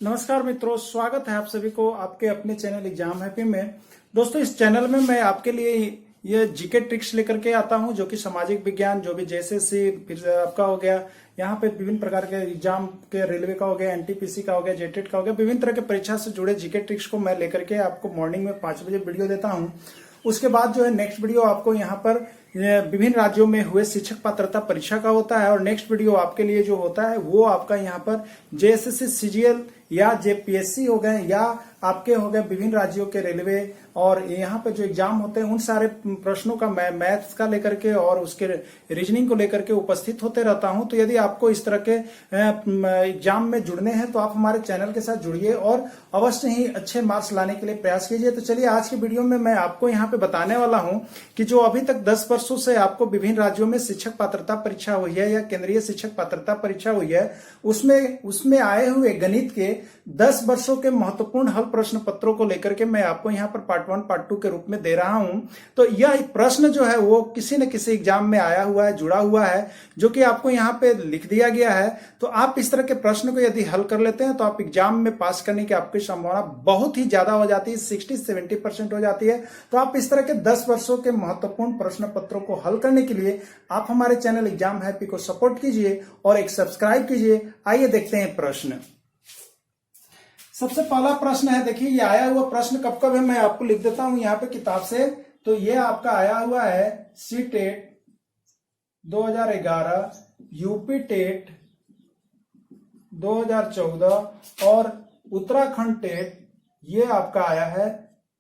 नमस्कार मित्रों, स्वागत है आप सभी को आपके अपने चैनल एग्जाम हैप्पी में। दोस्तों, इस चैनल में मैं आपके लिए ये जीके ट्रिक्स लेकर के आता हूं, जो कि सामाजिक विज्ञान, जो भी जैसे फिर आपका हो गया, यहाँ पे विभिन्न प्रकार के एग्जाम के, रेलवे का हो गया, एनटीपीसी का हो गया, जेटेट का हो गया, विभिन्न तरह के परीक्षा से जुड़े जीके ट्रिक्स को मैं लेकर के आपको मॉर्निंग में 5 बजे वीडियो देता हूँ। उसके बाद जो है नेक्स्ट वीडियो आपको यहाँ पर विभिन्न राज्यों में हुए शिक्षक पात्रता परीक्षा का होता है, और नेक्स्ट वीडियो आपके लिए जो होता है वो आपका यहाँ पर जेएसएससी, सीजीएल या जेपीएससी हो गए, या आपके हो गए विभिन्न राज्यों के रेलवे, और यहाँ पे जो एग्जाम होते हैं उन सारे प्रश्नों का मैं मैथ्स का लेकर के और उसके रीजनिंग को लेकर के उपस्थित होते रहता हूं। तो यदि आपको इस तरह के एग्जाम में जुड़ने हैं तो आप हमारे चैनल के साथ जुड़िए और अवश्य ही अच्छे मार्क्स लाने के लिए प्रयास कीजिए। तो चलिए, आज की वीडियो में मैं आपको यहाँ पे बताने वाला हूँ कि जो अभी तक 10 वर्षों से आपको विभिन्न राज्यों में शिक्षक पात्रता परीक्षा हुई है या केंद्रीय शिक्षक पात्रता परीक्षा हुई है, उसमें आए हुए गणित के 10 वर्षों के महत्वपूर्ण हल प्रश्न पत्रों को लेकर के मैं आपको यहाँ पर पार्ट 1 पार्ट 2 के रूप में दे रहा हूं। तो यह प्रश्न जो है वो किसी न किसी एग्जाम में आया हुआ है, जुड़ा हुआ है, जो कि आपको यहाँ पे लिख दिया गया है। तो आप इस तरह के प्रश्न को यदि हल कर लेते हैं तो आप एग्जाम में पास करने की आपकी संभावना बहुत ही ज्यादा हो जाती है, 60-70% हो जाती है। तो आप इस तरह के 10 वर्षों के महत्वपूर्ण प्रश्न पत्रों को हल करने के लिए आप हमारे चैनल एग्जाम हैप्पी को सपोर्ट कीजिए और एक सब्सक्राइब कीजिए। आइए देखते हैं प्रश्न। सबसे पहला प्रश्न है, देखिए ये आया हुआ प्रश्न कब कब है मैं आपको लिख देता हूं यहाँ पे किताब से। तो ये आपका आया हुआ है सी टेट 2011, यूपी टेट 2014 और उत्तराखंड टेट ये आपका आया है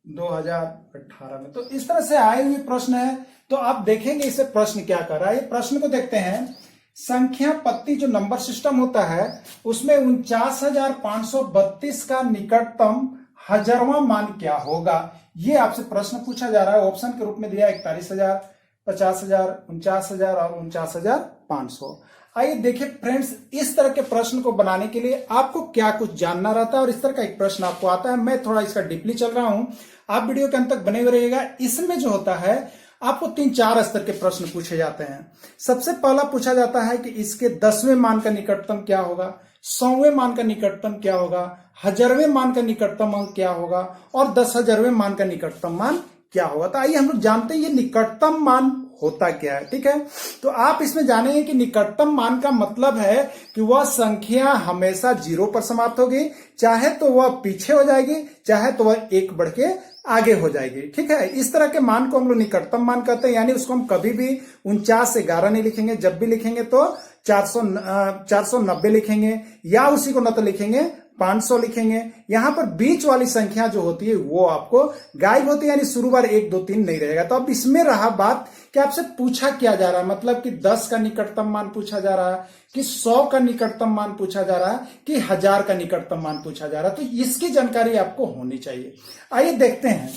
2018 में। तो इस तरह से आए हुए प्रश्न है। तो आप देखेंगे इसे प्रश्न क्या कर रहा है। ये प्रश्न को देखते हैं। संख्या पत्ती जो नंबर सिस्टम होता है उसमें 49,532 का निकटतम हजारवां मान क्या होगा, ये आपसे प्रश्न पूछा जा रहा है। ऑप्शन के रूप में दिया 41,000, 50,000, 49,000 और 49,500। आइए देखिए फ्रेंड्स, इस तरह के प्रश्न को बनाने के लिए आपको क्या कुछ जानना रहता है और इस तरह का एक प्रश्न आपको आता है। मैं थोड़ा इसका डीपली चल रहा हूं, आप वीडियो के अंत तक बने हुए रहिएगा। इसमें जो होता है आपको 3-4 स्तर के प्रश्न पूछे जाते हैं। सबसे पहला पूछा जाता है कि इसके 10वें मान का निकटतम क्या होगा, 100वें मान का निकटतम क्या होगा, 1000वें मान का निकटतम मान क्या होगा और 10,000वें मान का निकटतम मान क्या होगा। तो आइए हम लोग जानते हैं ये निकटतम मान होता क्या है। ठीक है, तो आप इसमें जानेंगे कि निकटतम मान का मतलब है कि वह संख्या हमेशा 0 पर समाप्त होगी, चाहे तो वह पीछे हो जाएगी, चाहे तो वह 1 बढ़ के आगे हो जाएगी। ठीक है, इस तरह के मान को हम लोग निकटतम मान कहते हैं। यानी उसको हम कभी भी 49 से 11 नहीं लिखेंगे, जब भी लिखेंगे तो 490 लिखेंगे, या उसी को न तो लिखेंगे 500 लिखेंगे। यहां पर बीच वाली संख्या जो होती है वो आपको गायब होती है, यानी शुरू बार 1 2 3 नहीं रहेगा। तो अब इसमें रहा बात कि आपसे पूछा क्या जा रहा है, मतलब कि 10 का निकटतम मान पूछा जा रहा है, कि 100 का निकटतम मान पूछा जा रहा है, कि 1000 का निकटतम मान पूछा जा रहा है। तो इसकी जानकारी आपको होनी चाहिए। आइए देखते हैं,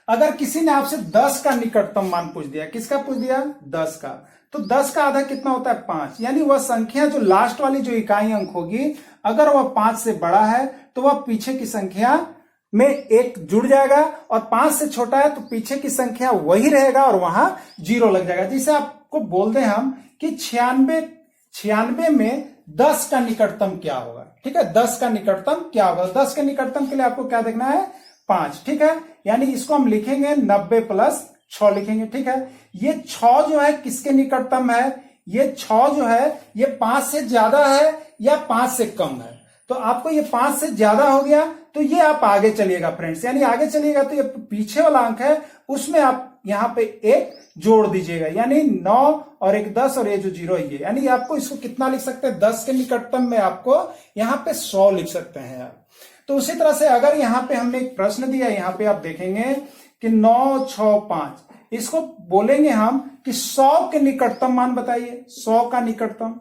अगर किसी ने आपसे 10 का निकटतम मान पूछ दिया, किसका पूछ दिया, 10 का, तो 10 का आधा कितना होता है, 5। यानी वह संख्या जो लास्ट वाली जो इकाई अंक होगी, अगर वह 5 से बड़ा है तो वह पीछे की संख्या में 1 जुड़ जाएगा, और 5 से छोटा है तो पीछे की संख्या वही रहेगा और वहां 0 लग जाएगा। जिसे आपको बोलते हैं हम कि 96 में 10 का निकटतम क्या होगा। ठीक है, 10 का निकटतम क्या होगा। 10 के निकटतम के लिए आपको क्या देखना है, 5। ठीक है, यानी इसको हम लिखेंगे 90 + 6 लिखेंगे। ठीक है, ये 6 जो है किसके निकटतम है, ये 6 जो है ये 5 से ज्यादा है या 5 से कम है। तो आपको ये 5 से ज्यादा हो गया तो ये आप आगे चलिएगा फ्रेंड्स, यानी आगे चलिएगा तो ये पीछे वाला अंक है उसमें आप यहां पे 1 जोड़ दीजिएगा, यानी 9 और 1 10 और ये जो 0 है ये, यानी आपको इसको कितना लिख सकते हैं, 10 के निकटतम में आपको यहां पे 100 लिख सकते हैं आप। तो उसी तरह से अगर यहां पे हमने एक प्रश्न दिया, यहां पे आप देखेंगे कि 9 6 5, इसको बोलेंगे हम कि 100 के निकटतम मान बताइए। 100 का निकटतम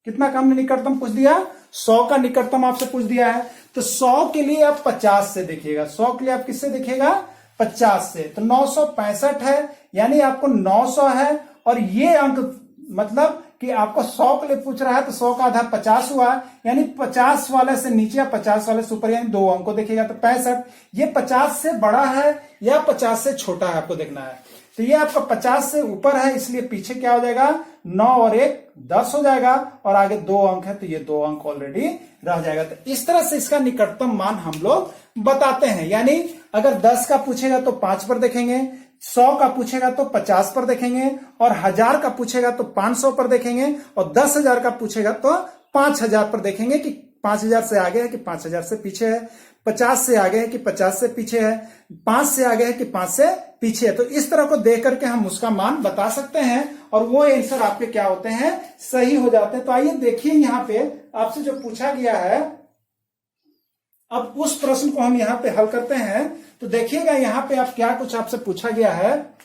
कितना का हमने निकटतम पूछ दिया, 100 का निकटतम आपसे पूछ दिया है। तो 100 के लिए आप 50 से देखिएगा, 100 के लिए आप किससे देखिएगा, 50 से। तो 965 है, यानी आपको 900 है, और ये अंक मतलब कि आपको 100 के लिए पूछ रहा है तो 100 का आधा 50 हुआ, यानी 50 वाले से नीचे या 50 वाले से ऊपर, यानी दो अंक को देखेगा तो 65। ये 50 से बड़ा है या 50 से छोटा है आपको देखना है। तो ये आपका 50 से ऊपर है, इसलिए पीछे क्या हो जाएगा 9 और 1 10 हो जाएगा, और आगे 2 अंक है तो ये 2 अंक ऑलरेडी रह जाएगा। तो इस तरह से इसका निकटतम मान हम लोग बताते हैं। यानी अगर 10 का पूछेगा तो 5 पर देखेंगे, 100 का पूछेगा तो 50 पर देखेंगे, और 1000 का पूछेगा तो 500 पर देखेंगे, और 10,000 का पूछेगा तो 5000 पर देखेंगे कि 5000 से आगे है कि 5000 से पीछे है, 50 से आगे है कि 50 से पीछे है, 5 से आगे है कि 5 से पीछे है। तो इस तरह को देख करके हम उसका मान बता सकते हैं, और वो आंसर आपके क्या होते हैं, सही हो जाते हैं। तो आइए देखिए यहां पे आपसे जो पूछा गया है, अब उस प्रश्न को हम यहां पे हल करते हैं। तो देखिएगा यहां पे आप क्या कुछ आपसे पूछा गया है,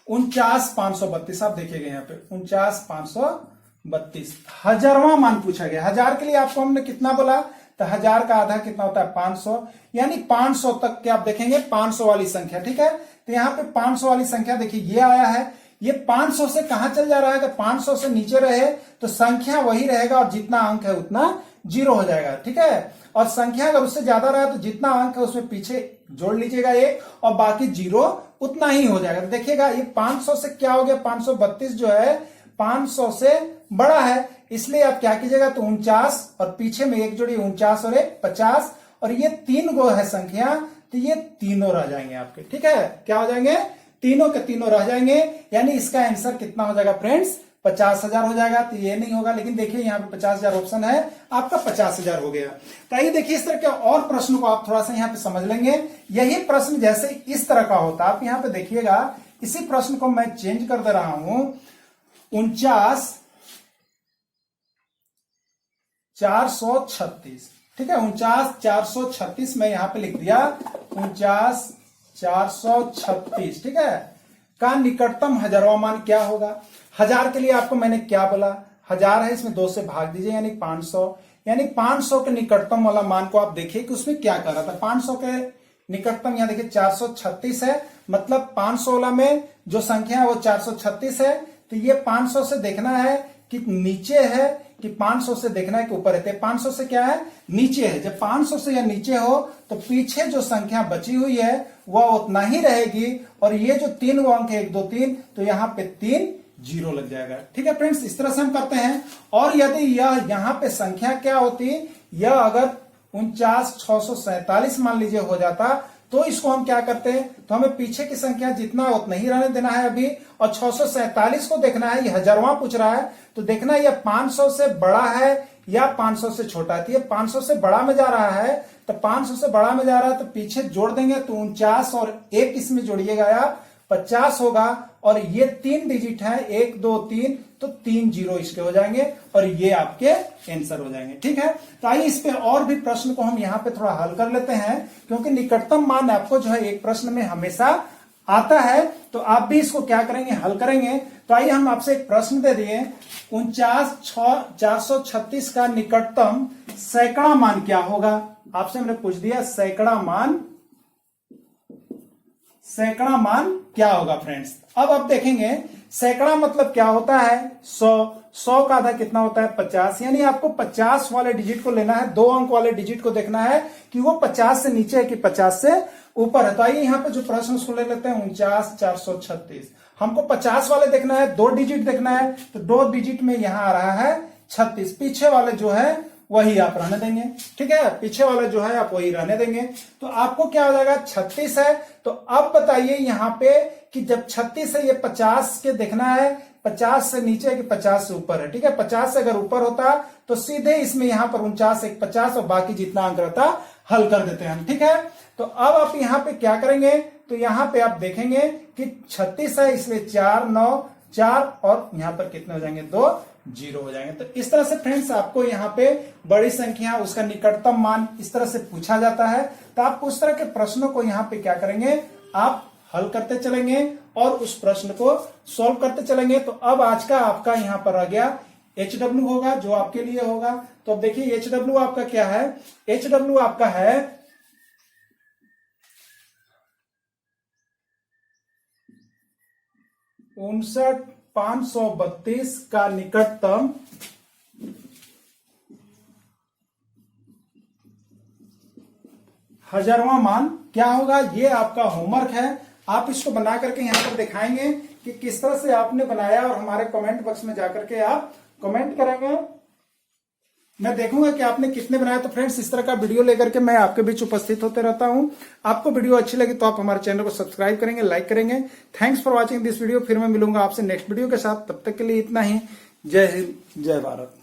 49,532। आप देखिएगा यहाँ पे 49,532 हजारवां मान पूछा गया। 1000 के लिए आपको हमने कितना बोला, तो 1000 का आधा कितना होता है 500, यानी 500 तक के आप देखेंगे 500 वाली संख्या, ठीक है। तो यहाँ पे 500 वाली संख्या देखिए ये आया है, ये 500 से कहां चल जा रहा है, अगर 500 से नीचे रहे तो संख्या वही रहेगा और जितना अंक है उतना 0 हो जाएगा, ठीक है। और संख्या अगर उससे ज्यादा रहा तो जितना अंक है उसमें पीछे जोड़ लीजिएगा 1 और बाकी 0 उतना ही हो जाएगा। तो देखिएगा ये 500 से क्या हो गया, 532 जो है 500 से बड़ा है, इसलिए आप क्या कीजिएगा तो 49 और पीछे में एक जोड़िए 49 और 1 50, और ये 3 गो है संख्या, तो ये तीनों रह जाएंगे आपके, ठीक है। क्या हो जाएंगे, तीनों के तीनों रह जाएंगे, यानी इसका आंसर कितना हो जाएगा फ्रेंड्स 50,000 हो जाएगा। तो ये नहीं होगा, लेकिन देखिए यहाँ पे 50,000 ऑप्शन है, आपका 50,000 हो गया। तो आइए देखिए इस तरह के और प्रश्न को आप थोड़ा सा यहाँ पे समझ लेंगे। यही प्रश्न जैसे इस तरह का होता है, आप यहाँ पे देखिएगा, इसी प्रश्न को मैं चेंज कर दे रहा हूं, 49,436, ठीक है, 49,436 मैं यहां पे लिख दिया, 49,436, ठीक है, का निकटतम हजारवां मान क्या होगा। 1000 के लिए आपको मैंने क्या बोला, 1000 है, इसमें 2 से भाग दीजिए यानी 500, यानी 500 के निकटतम वाला मान को आप देखिए कि उसमें क्या कर रहा था। 500 के निकटतम यहां देखिए 436 है, मतलब 500 वाला में जो संख्या है वो 436 है। तो ये 500 से देखना है कि नीचे है कि 500 से देखना है कि ऊपर है। 500 से क्या है, नीचे है। जब 500 से या नीचे हो तो पीछे जो संख्या बची हुई है वह उतना ही रहेगी, और ये जो 3 अंक है 1 2 3, तो यहाँ पे 3 0 लग जाएगा, ठीक है फ्रेंड्स। इस तरह से हम करते हैं। और यदि यह यहाँ पे संख्या क्या होती, यह अगर 49,647 मान लीजिए हो जाता, तो इसको हम क्या करते हैं, तो हमें पीछे की संख्या जितना उतना ही रहने देना है अभी, और 647 को देखना है, ये हजारवां पूछ रहा है, तो देखना है यह 500 से बड़ा है या 500 से छोटा है। तो ये 500 से बड़ा में जा रहा है, तो 500 से बड़ा में जा रहा है तो पीछे जोड़ देंगे, तो 49 और 1 इसमें जोड़िएगा आप 50 होगा, और ये 3 डिजिट है 1 2 3, तो 3 0 इसके हो जाएंगे, और ये आपके आंसर हो जाएंगे, ठीक है। तो आइए इस पे और भी प्रश्न को हम यहाँ पे थोड़ा हल कर लेते हैं, क्योंकि निकटतम मान आपको जो है एक प्रश्न में हमेशा आता है, तो आप भी इसको क्या करेंगे, हल करेंगे। तो आइए हम आपसे एक प्रश्न दे दिए, 49,436 का निकटतम सैकड़ा मान क्या होगा। आपसे हमने पूछ दिया सैकड़ा मान क्या होगा फ्रेंड्स। अब आप देखेंगे सैकड़ा मतलब क्या होता है, 100 का आधा कितना होता है 50, यानी आपको 50 वाले डिजिट को लेना है, 2 अंक वाले डिजिट को देखना है कि वो 50 से नीचे है कि 50 से ऊपर है। तो आइए यहाँ पे जो प्रश्न उसको ले लेते हैं, 49,436, हमको 50 वाले देखना है, 2 डिजिट देखना है, तो 2 डिजिट में यहां आ रहा है 36, पीछे वाले जो है वही आप रहने देंगे, ठीक है, पीछे वाला जो है आप वही रहने देंगे। तो आपको क्या हो जाएगा 36 है। तो अब बताइए यहाँ पे कि जब 36 है, ये 50 के देखना है, 50 से नीचे है कि 50 से ऊपर है, ठीक है। 50 से अगर ऊपर होता तो सीधे इसमें यहाँ पर 49 1 50 और बाकी जितना अंक रहता हल कर देते हैं, ठीक है। तो अब आप यहाँ पे क्या करेंगे, तो यहाँ पे आप देखेंगे कि 36 है, इसलिए 4 9 4, और यहाँ पर कितने हो जाएंगे 2 0 हो जाएंगे। तो इस तरह से फ्रेंड्स आपको यहाँ पे बड़ी संख्या उसका निकटतम मान इस तरह से पूछा जाता है। तो आप उस तरह के प्रश्नों को यहाँ पे क्या करेंगे, आप हल करते चलेंगे और उस प्रश्न को सॉल्व करते चलेंगे। तो अब आज का आपका यहाँ पर आ गया HW होगा, जो आपके लिए होगा। तो अब देखिए HW आपका क्या है, HW आपका है 59,532 का निकटतम 1000वां मान क्या होगा, ये आपका होमवर्क है। आप इसको बना करके यहाँ पर दिखाएंगे कि किस तरह से आपने बनाया और हमारे कमेंट बॉक्स में जाकर के आप कमेंट करेंगे। मैं देखूंगा कि आपने कितने बनाया। तो फ्रेंड्स, इस तरह का वीडियो लेकर के मैं आपके बीच उपस्थित होते रहता हूं। आपको वीडियो अच्छी लगी तो आप हमारे चैनल को सब्सक्राइब करेंगे, लाइक करेंगे। Thanks for watching this video. फिर मैं मिलूंगा आपसे नेक्स्ट वीडियो के साथ। तब तक के लिए इतना ही। जय हिंद, जय भारत।